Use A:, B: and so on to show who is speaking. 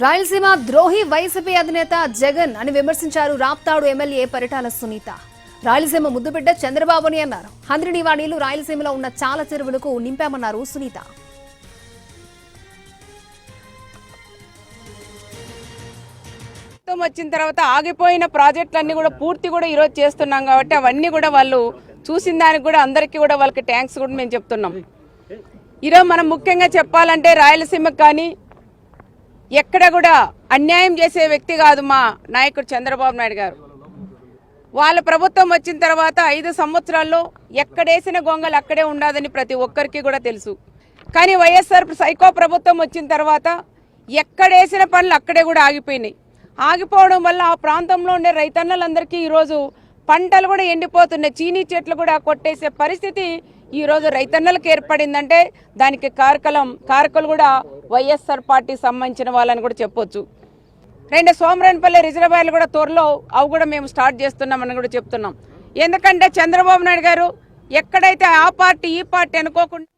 A: రాయలసీమ ద్రోహి వైసీపీ అధినేత జగన్ అని విమర్శించారు రాప్తాడు ఎమ్మెల్యే పరిటాల సునీత. రాయలసీమ ముద్దుబిడ్డ చంద్రబాబుని అన్నారు. హంద్రినీవా నీళ్లు రాయలసీమలో ఉన్న చాలా చెరువులకు నింపామన్నారు సునీత.
B: వచ్చిన తర్వాత ఆగిపోయిన ప్రాజెక్టులన్నీ కూడా పూర్తి కూడా ఈరోజు చేస్తున్నాం కాబట్టి అవన్నీ కూడా వాళ్ళు చూసిన దానికి కూడా అందరికీ కూడా వాళ్ళకి ట్యాంక్స్ కూడా మేము చెప్తున్నాం. ఈరోజు మనం ముఖ్యంగా చెప్పాలంటే రాయలసీమకు కానీ ఎక్కడ కూడా అన్యాయం చేసే వ్యక్తి కాదు మా నాయకుడు చంద్రబాబు నాయుడు గారు. వాళ్ళ ప్రభుత్వం వచ్చిన తర్వాత 5 సంవత్సరాల్లో ఎక్కడేసిన గొంగలు అక్కడే ఉండదని ప్రతి ఒక్కరికి కూడా తెలుసు. కానీ వైఎస్ఆర్ సైకో ప్రభుత్వం వచ్చిన తర్వాత ఎక్కడేసిన పనులు అక్కడే కూడా ఆగిపోయినాయి. ఆగిపోవడం వల్ల ఆ ప్రాంతంలో ఉండే రైతన్నలందరికీ ఈరోజు పంటలు కూడా ఎండిపోతున్నాయి. చీనీ చెట్లు కూడా కొట్టేసే పరిస్థితి ఈరోజు రైతన్నలకు ఏర్పడిందంటే దానికి కారకులు కూడా వైఎస్ఆర్ పార్టీ సంబంధించిన వాళ్ళని కూడా చెప్పొచ్చు. 2 సోమరాన్పల్లి రిజర్వాయర్లు కూడా త్వరలో అవి కూడా మేము స్టార్ట్ చేస్తున్నామని కూడా చెప్తున్నాం. ఎందుకంటే చంద్రబాబు నాయుడు గారు ఎక్కడైతే ఆ పార్టీ ఈ పార్టీ అనుకోకుండా